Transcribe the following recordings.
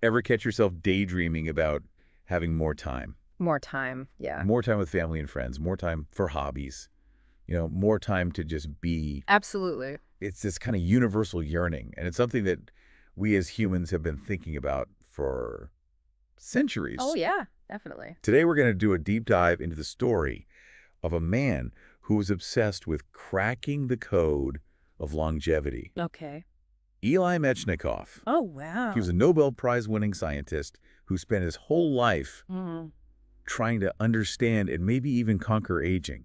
Ever catch yourself daydreaming about having more time? More time, yeah. More time with family and friends, more time for hobbies, more time to just be. Absolutely. It's this kind of universal yearning, and it's something that we as humans have been thinking about for centuries. Oh, yeah, definitely. Today we're going to do a deep dive into the story of a man who was obsessed with cracking the code of longevity. Okay. Élie Metchnikoff. Oh, wow. He was a Nobel Prize-winning scientist who spent his whole life trying to understand and maybe even conquer aging.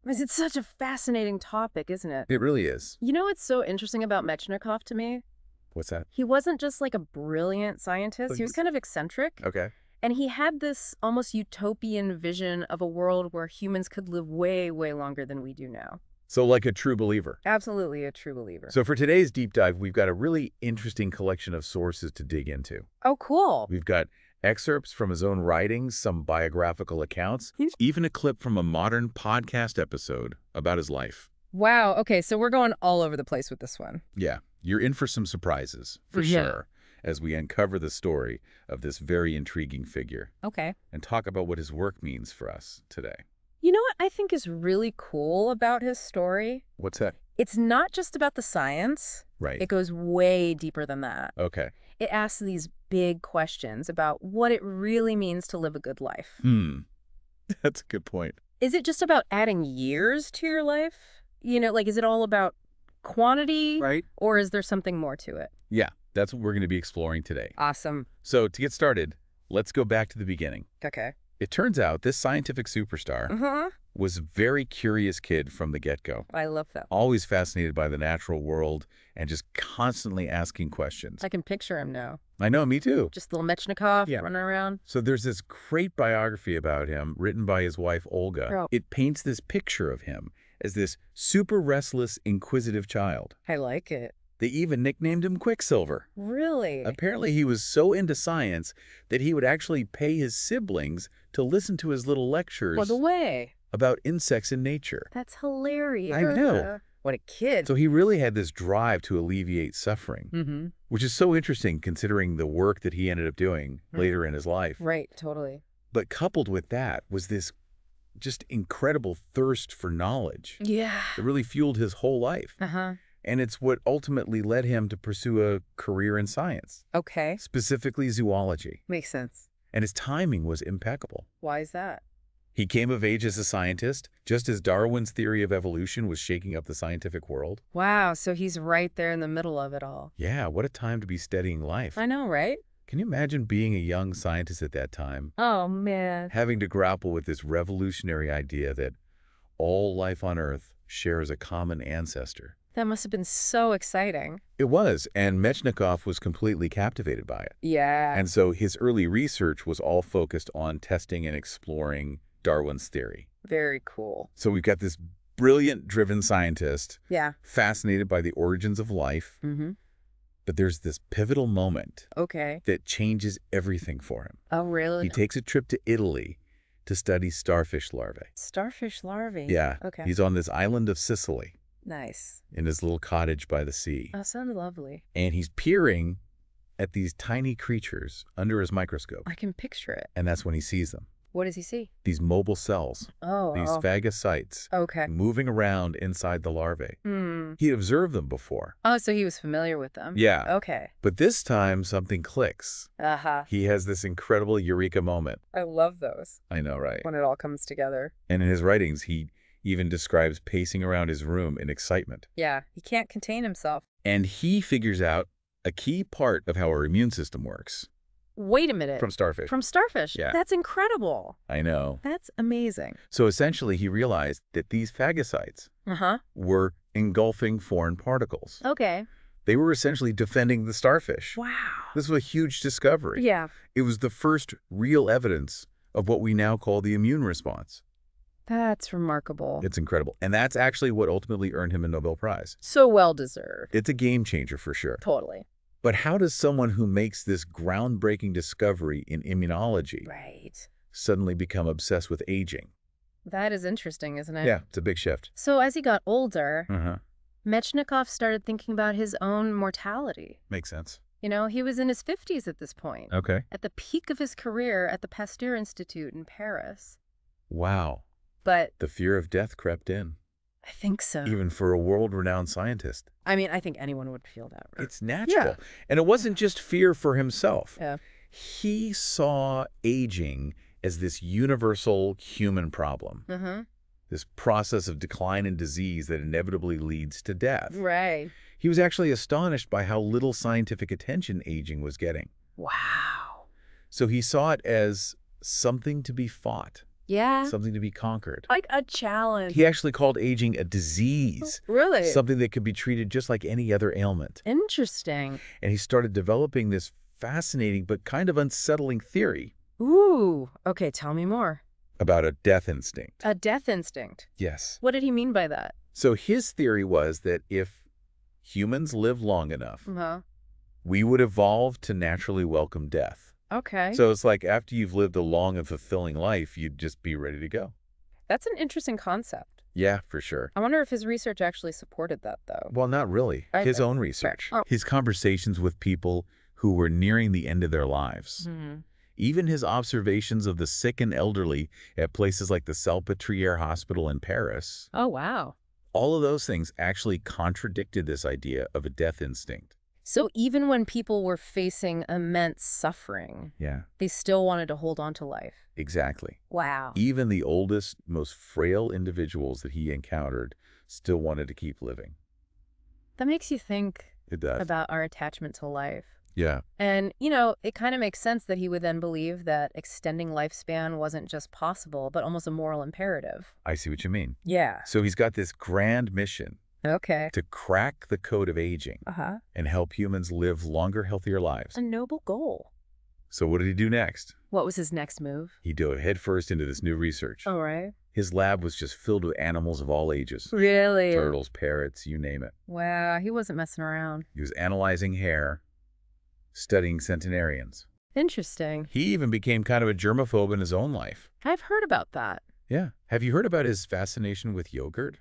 It's such a fascinating topic, isn't it? It really is. You know what's so interesting about Metchnikoff to me? What's that? He wasn't just like a brilliant scientist. He was kind of eccentric. Okay. And he had this almost utopian vision of a world where humans could live way, way longer than we do now. So like a true believer. Absolutely a true believer. So for today's deep dive, we've got a really interesting collection of sources to dig into. Oh, cool. We've got excerpts from his own writings, some biographical accounts, even a clip from a modern podcast episode about his life. Wow. Okay, so we're going all over the place with this one. Yeah, you're in for some surprises, for sure, as we uncover the story of this very intriguing figure. Okay. And talk about what his work means for us today. You know what I think is really cool about his story? What's that? It's not just about the science. Right. It goes way deeper than that. Okay. It asks these big questions about what it really means to live a good life. That's a good point. Is it just about adding years to your life? Is it all about quantity? Right. Or is there something more to it? Yeah, that's what we're going to be exploring today. Awesome. So to get started, let's go back to the beginning. Okay. It turns out this scientific superstar was a very curious kid from the get-go. I love that. Always fascinated by the natural world and just constantly asking questions. I can picture him now. I know, me too. Just little Metchnikoff running around. So there's this great biography about him written by his wife, Olga. Oh. It paints this picture of him as this super restless, inquisitive child. I like it. They even nicknamed him Quicksilver. Really? Apparently he was so into science that he would actually pay his siblings to listen to his little lectures For the way. about insects in nature. That's hilarious. I know. What a kid. So he really had this drive to alleviate suffering, which is so interesting considering the work that he ended up doing later in his life. Right, totally. But coupled with that was this just incredible thirst for knowledge. Yeah. That really fueled his whole life. And it's what ultimately led him to pursue a career in science. Okay. Specifically zoology. Makes sense. And his timing was impeccable. Why is that? He came of age as a scientist, just as Darwin's theory of evolution was shaking up the scientific world. Wow, so he's right there in the middle of it all. Yeah, what a time to be studying life. I know, right? Can you imagine being a young scientist at that time? Oh, man. Having to grapple with this revolutionary idea that all life on Earth shares a common ancestor. That must have been so exciting. It was, and Metchnikoff was completely captivated by it. Yeah. And so his early research was all focused on testing and exploring Darwin's theory. Very cool. So we've got this brilliant, driven scientist, fascinated by the origins of life, but there's this pivotal moment that changes everything for him. Oh, really? He takes a trip to Italy to study starfish larvae. Starfish larvae? Yeah. Okay. He's on this island of Sicily. Nice. In his little cottage by the sea. Oh, sounds lovely. And he's peering at these tiny creatures under his microscope. I can picture it. And that's when he sees them. What does he see? These mobile cells. Oh. These phagocytes. Okay. Moving around inside the larvae. He observed them before. Oh, so he was familiar with them. Yeah. Okay. But this time, something clicks. He has this incredible eureka moment. I love those. I know, right? When it all comes together. And in his writings, he even describes pacing around his room in excitement. Yeah, he can't contain himself. And he figures out a key part of how our immune system works. Wait a minute. From starfish. From starfish? Yeah. That's incredible. I know. That's amazing. So essentially, he realized that these phagocytes were engulfing foreign particles. Okay. They were essentially defending the starfish. Wow. This was a huge discovery. Yeah. It was the first real evidence of what we now call the immune response. That's remarkable. It's incredible. And that's actually what ultimately earned him a Nobel Prize. So well-deserved. It's a game changer for sure. Totally. But how does someone who makes this groundbreaking discovery in immunology suddenly become obsessed with aging? That is interesting, isn't it? Yeah, it's a big shift. So as he got older, Metchnikoff started thinking about his own mortality. Makes sense. You know, he was in his 50s at this point. Okay. At the peak of his career at the Pasteur Institute in Paris. Wow. But the fear of death crept in. I think so. Even for a world-renowned scientist. I mean, I think anyone would feel that. Right? It's natural. Yeah. And it wasn't just fear for himself. Yeah. He saw aging as this universal human problem. Mm-hmm. This process of decline and disease that inevitably leads to death. Right. He was actually astonished by how little scientific attention aging was getting. Wow. So he saw it as something to be fought. Yeah. Something to be conquered. Like a challenge. He actually called aging a disease. Really? Something that could be treated just like any other ailment. Interesting. And he started developing this fascinating but kind of unsettling theory. Ooh. Okay, tell me more. About a death instinct. A death instinct? Yes. What did he mean by that? So his theory was that if humans live long enough, we would evolve to naturally welcome death. Okay. So it's like after you've lived a long and fulfilling life, you'd just be ready to go. That's an interesting concept. Yeah, for sure. I wonder if his research actually supported that, though. Well, not really. His own research. Oh. His conversations with people who were nearing the end of their lives. Mm-hmm. Even his observations of the sick and elderly at places like the Salpêtrière Hospital in Paris. Oh, wow. All of those things actually contradicted this idea of a death instinct. So even when people were facing immense suffering, they still wanted to hold on to life. Exactly. Wow. Even the oldest, most frail individuals that he encountered still wanted to keep living. That makes you think about our attachment to life. Yeah. And, you know, it kind of makes sense that he would then believe that extending lifespan wasn't just possible, but almost a moral imperative. I see what you mean. Yeah. So he's got this grand mission. Okay. To crack the code of aging and help humans live longer, healthier lives. A noble goal. So what did he do next? What was his next move? He dove headfirst into this new research. Oh, right. His lab was just filled with animals of all ages. Really? Turtles, parrots, you name it. Wow, he wasn't messing around. He was analyzing hair, studying centenarians. Interesting. He even became kind of a germaphobe in his own life. I've heard about that. Yeah. Have you heard about his fascination with yogurt?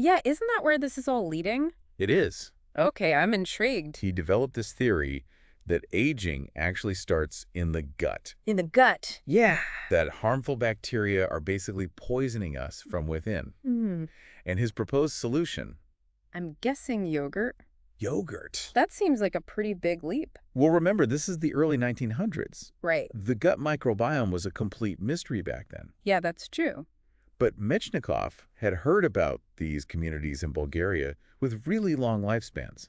Yeah, isn't that where this is all leading? It is. Okay, I'm intrigued. He developed this theory that aging actually starts in the gut. In the gut? Yeah. That harmful bacteria are basically poisoning us from within. And his proposed solution? I'm guessing yogurt. Yogurt? That seems like a pretty big leap. Well, remember, this is the early 1900s. Right. The gut microbiome was a complete mystery back then. Yeah, that's true. But Metchnikoff had heard about these communities in Bulgaria with really long lifespans.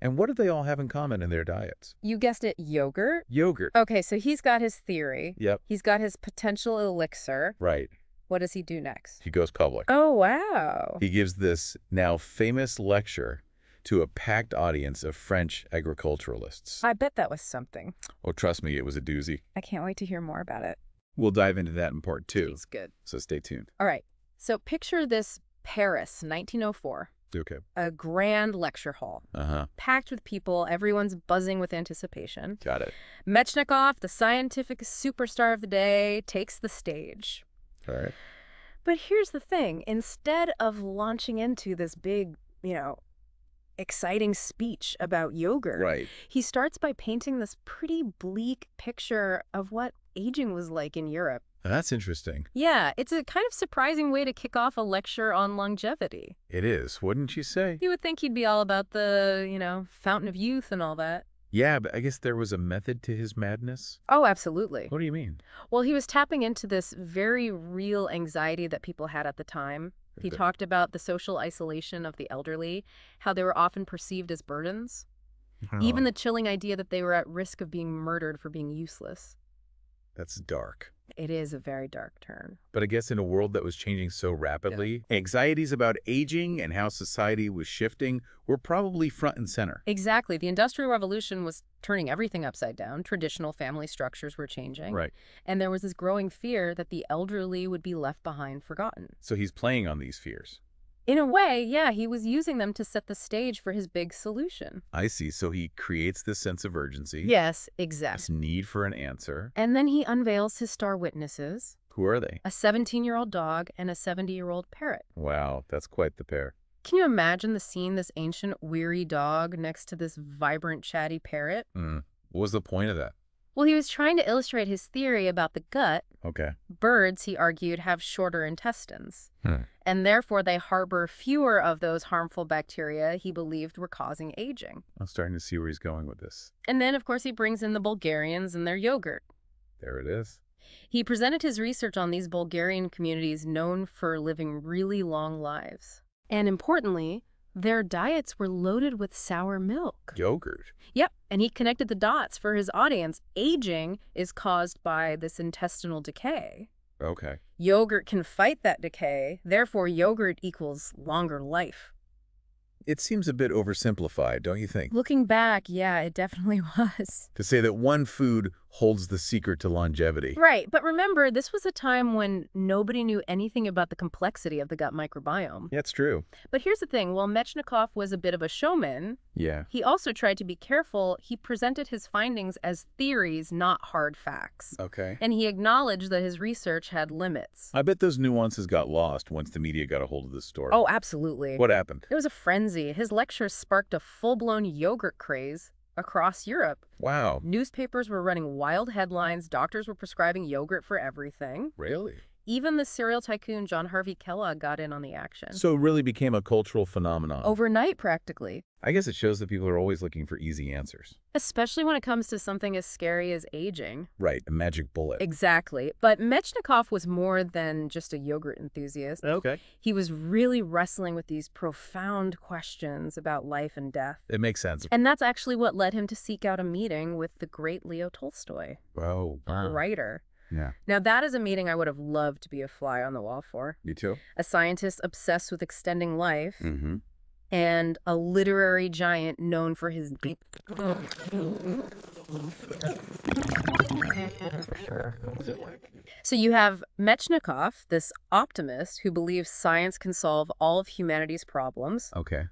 And what did they all have in common in their diets? You guessed it, yogurt? Yogurt. Okay, so he's got his theory. Yep. He's got his potential elixir. Right. What does he do next? He goes public. Oh, wow. He gives this now famous lecture to a packed audience of French agriculturalists. I bet that was something. Oh, trust me, it was a doozy. I can't wait to hear more about it. We'll dive into that in part 2. It's good. So stay tuned. All right. So picture this Paris, 1904. Okay. A grand lecture hall. Packed with people. Everyone's buzzing with anticipation. Got it. Metchnikoff, the scientific superstar of the day, takes the stage. All right. But here's the thing. Instead of launching into this big, exciting speech about yogurt, he starts by painting this pretty bleak picture of what aging was like in Europe. That's interesting. Yeah, it's a kind of surprising way to kick off a lecture on longevity. It is, wouldn't you say? You would think he'd be all about the, fountain of youth and all that. Yeah, but I guess there was a method to his madness. Oh, absolutely. What do you mean? Well, he was tapping into this very real anxiety that people had at the time. He talked about the social isolation of the elderly, how they were often perceived as burdens. Even the chilling idea that they were at risk of being murdered for being useless. That's dark. It is a very dark turn. But I guess in a world that was changing so rapidly, anxieties about aging and how society was shifting were probably front and center. Exactly. The Industrial Revolution was turning everything upside down. Traditional family structures were changing. Right. And there was this growing fear that the elderly would be left behind, forgotten. So he's playing on these fears. In a way, yeah, he was using them to set the stage for his big solution. I see. So he creates this sense of urgency. Yes, exactly. This need for an answer. And then he unveils his star witnesses. Who are they? A 17-year-old dog and a 70-year-old parrot. Wow, that's quite the pair. Can you imagine the scene, this ancient, weary dog next to this vibrant, chatty parrot? What was the point of that? Well, he was trying to illustrate his theory about the gut. Okay. Birds, he argued, have shorter intestines, and therefore they harbor fewer of those harmful bacteria he believed were causing aging. I'm starting to see where he's going with this. And then, of course, he brings in the Bulgarians and their yogurt. There it is. He presented his research on these Bulgarian communities known for living really long lives. And importantly, their diets were loaded with sour milk. Yogurt. Yep, and he connected the dots for his audience. Aging is caused by this intestinal decay. Okay. Yogurt can fight that decay, therefore yogurt equals longer life. It seems a bit oversimplified, don't you think? Looking back, yeah, it definitely was. To say that one food holds the secret to longevity. Right, but remember, this was a time when nobody knew anything about the complexity of the gut microbiome. Yeah, it's true. But here's the thing, while Metchnikoff was a bit of a showman, he also tried to be careful. He presented his findings as theories, not hard facts. Okay. And he acknowledged that his research had limits. I bet those nuances got lost once the media got a hold of this story. Oh, absolutely. What happened? It was a frenzy. His lectures sparked a full-blown yogurt craze across Europe. Wow. Newspapers were running wild headlines. Doctors were prescribing yogurt for everything. Really? Even the cereal tycoon John Harvey Kellogg got in on the action. So it really became a cultural phenomenon. Overnight, practically. I guess it shows that people are always looking for easy answers. Especially when it comes to something as scary as aging. Right, a magic bullet. Exactly. But Metchnikoff was more than just a yogurt enthusiast. Okay. He was really wrestling with these profound questions about life and death. It makes sense. And that's actually what led him to seek out a meeting with the great Leo Tolstoy. Oh, wow. Writer. Yeah. Now, that is a meeting I would have loved to be a fly on the wall for. You too? A scientist obsessed with extending life, Mm-hmm. and a literary giant known for his deep... So you have Metchnikoff, this optimist who believes science can solve all of humanity's problems. Okay.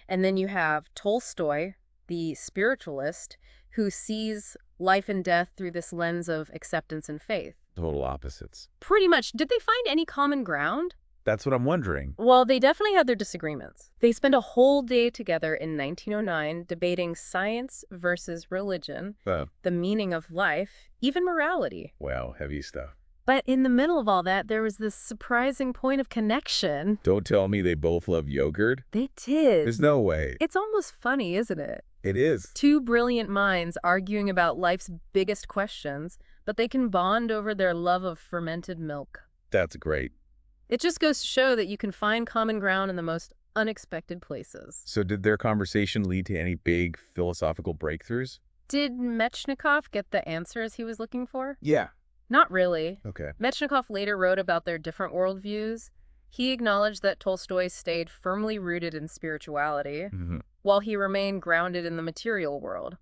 And then you have Tolstoy, the spiritualist, who sees life and death through this lens of acceptance and faith. Total opposites. Pretty much. Did they find any common ground? That's what I'm wondering. Well, they definitely had their disagreements. They spent a whole day together in 1909 debating science versus religion, the meaning of life, even morality. Wow, heavy stuff. But in the middle of all that, there was this surprising point of connection. Don't tell me they both love yogurt. They did. There's no way. It's almost funny, isn't it? It is. Two brilliant minds arguing about life's biggest questions, but they can bond over their love of fermented milk. That's great. It just goes to show that you can find common ground in the most unexpected places. So did their conversation lead to any big philosophical breakthroughs? Did Metchnikoff get the answers he was looking for? Yeah. Not really. Okay. Metchnikoff later wrote about their different worldviews. He acknowledged that Tolstoy stayed firmly rooted in spirituality, while he remained grounded in the material world.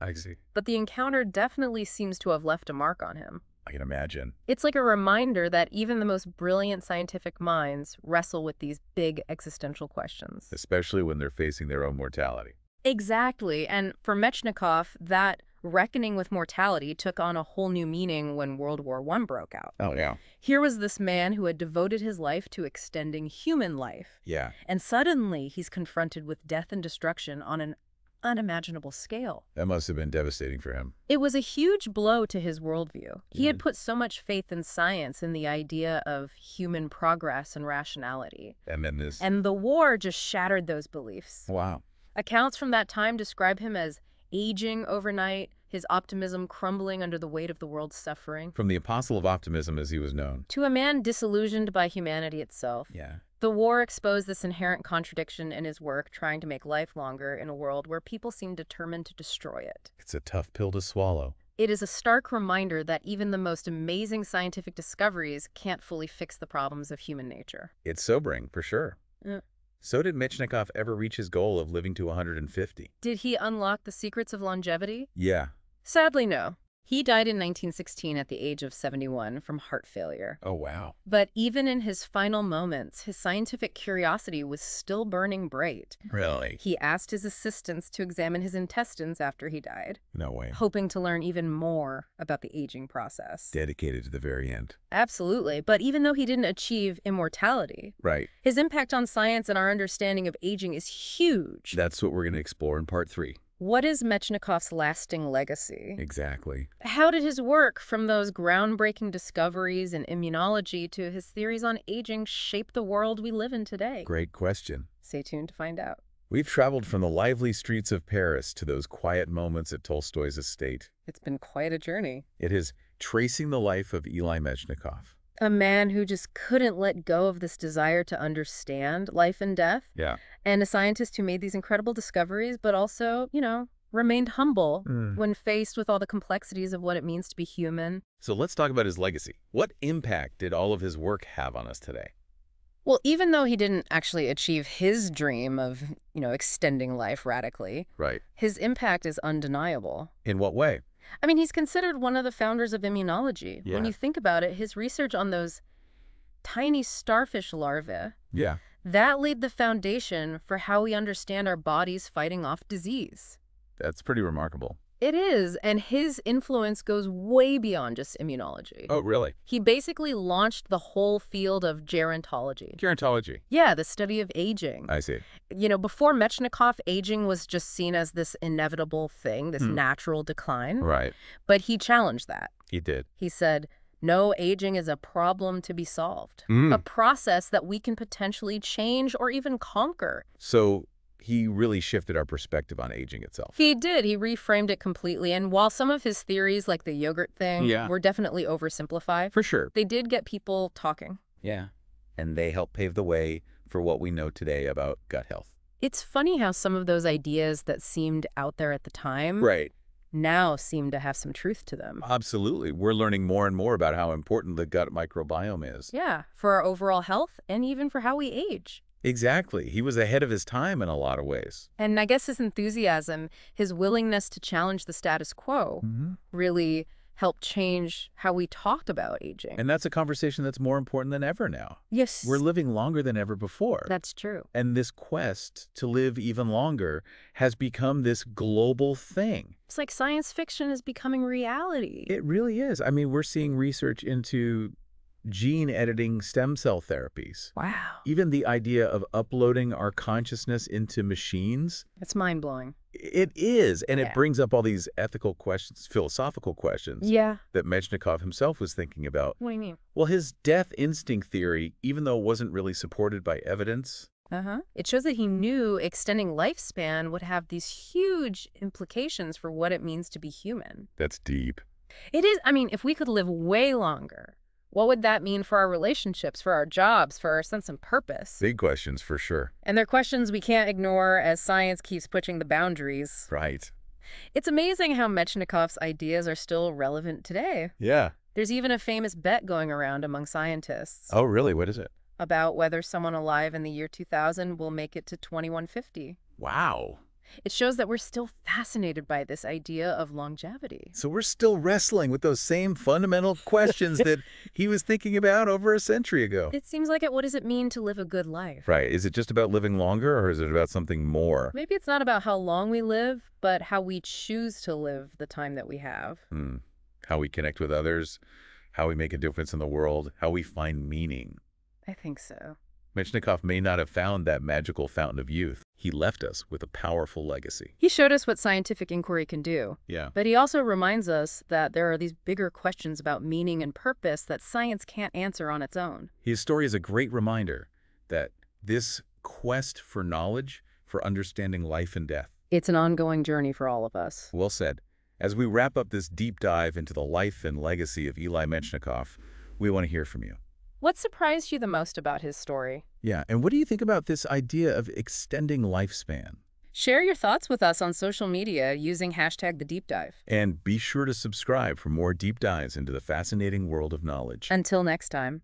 I see. But the encounter definitely seems to have left a mark on him. I can imagine. It's like a reminder that even the most brilliant scientific minds wrestle with these big existential questions. Especially when they're facing their own mortality. Exactly. And for Metchnikoff, that reckoning with mortality took on a whole new meaning when World War I broke out. Oh, yeah. Here was this man who had devoted his life to extending human life. Yeah. And suddenly he's confronted with death and destruction on an unimaginable scale. That must have been devastating for him. It was a huge blow to his worldview. He had put so much faith in science and the idea of human progress and rationality. And then this... And the war just shattered those beliefs. Wow. Accounts from that time describe him as aging overnight, his optimism crumbling under the weight of the world's suffering. From the apostle of optimism, as he was known. To a man disillusioned by humanity itself. Yeah. The war exposed this inherent contradiction in his work, trying to make life longer in a world where people seem determined to destroy it. It's a tough pill to swallow. It is a stark reminder that even the most amazing scientific discoveries can't fully fix the problems of human nature. It's sobering, for sure. Yeah. So did Metchnikoff ever reach his goal of living to 150? Did he unlock the secrets of longevity? Yeah. Sadly, no. He died in 1916 at the age of 71 from heart failure. Oh, wow. But even in his final moments, his scientific curiosity was still burning bright. Really? He asked his assistants to examine his intestines after he died. No way. Hoping to learn even more about the aging process. Dedicated to the very end. Absolutely. But even though he didn't achieve immortality, Right. his impact on science and our understanding of aging is huge. That's what we're going to explore in part 3. What is Metchnikoff's lasting legacy? Exactly. How did his work, from those groundbreaking discoveries in immunology to his theories on aging, shape the world we live in today? Great question. Stay tuned to find out. We've traveled from the lively streets of Paris to those quiet moments at Tolstoy's estate. It's been quite a journey. It is tracing the life of Élie Metchnikoff. A man who just couldn't let go of this desire to understand life and death. Yeah. And a scientist who made these incredible discoveries, but also, remained humble when faced with all the complexities of what it means to be human. So let's talk about his legacy. What impact did all of his work have on us today? Well, even though he didn't actually achieve his dream of, extending life radically, Right. his impact is undeniable. In what way? I mean, he's considered one of the founders of immunology. Yeah. When you think about it, his research on those tiny starfish larvae, Yeah. that laid the foundation for how we understand our bodies fighting off disease. That's pretty remarkable. It is, and his influence goes way beyond just immunology. Oh, really? He basically launched the whole field of gerontology. Gerontology. Yeah, the study of aging. I see. Before Metchnikoff, aging was just seen as this inevitable thing, this natural decline. Right. But he challenged that. He did. He said, no, aging is a problem to be solved. A process that we can potentially change or even conquer. So he really shifted our perspective on aging itself. He did. He reframed it completely. And while some of his theories, like the yogurt thing, were definitely oversimplified, For sure. they did get people talking. Yeah. And they helped pave the way for what we know today about gut health. It's funny how some of those ideas that seemed out there at the time Right. now seem to have some truth to them. Absolutely. We're learning more and more about how important the gut microbiome is. Yeah, for our overall health and even for how we age. Exactly. He was ahead of his time in a lot of ways. And I guess his enthusiasm, his willingness to challenge the status quo, really helped change how we talked about aging. And that's a conversation that's more important than ever now. Yes. We're living longer than ever before. That's true. And this quest to live even longer has become this global thing. It's like science fiction is becoming reality. It really is. I mean, we're seeing research into gene editing stem cell therapies. Wow. Even the idea of uploading our consciousness into machines. It's mind-blowing. It is. And Yeah. it brings up all these ethical questions, philosophical questions Yeah. that Metchnikoff himself was thinking about. What do you mean? Well, his death instinct theory, even though it wasn't really supported by evidence. It shows that he knew extending lifespan would have these huge implications for what it means to be human. That's deep. It is. I mean, if we could live way longer, what would that mean for our relationships, for our jobs, for our sense of purpose? Big questions for sure. And they're questions we can't ignore as science keeps pushing the boundaries. Right. It's amazing how Metchnikoff's ideas are still relevant today. Yeah. There's even a famous bet going around among scientists Oh, really? What is it? about whether someone alive in the year 2000 will make it to 2150. Wow. It shows that we're still fascinated by this idea of longevity. So we're still wrestling with those same fundamental questions that he was thinking about over a century ago. It seems like what does it mean to live a good life? Right. Is it just about living longer, or is it about something more? Maybe it's not about how long we live, but how we choose to live the time that we have. How we connect with others, how we make a difference in the world, how we find meaning. I think so. Metchnikoff may not have found that magical fountain of youth. He left us with a powerful legacy. He showed us what scientific inquiry can do. Yeah. But he also reminds us that there are these bigger questions about meaning and purpose that science can't answer on its own. His story is a great reminder that this quest for knowledge, for understanding life and death. It's an ongoing journey for all of us. Well said. As we wrap up this deep dive into the life and legacy of Élie Metchnikoff, we want to hear from you. What surprised you the most about his story? Yeah, and what do you think about this idea of extending lifespan? Share your thoughts with us on social media using #TheDeepDive. And be sure to subscribe for more deep dives into the fascinating world of knowledge. Until next time.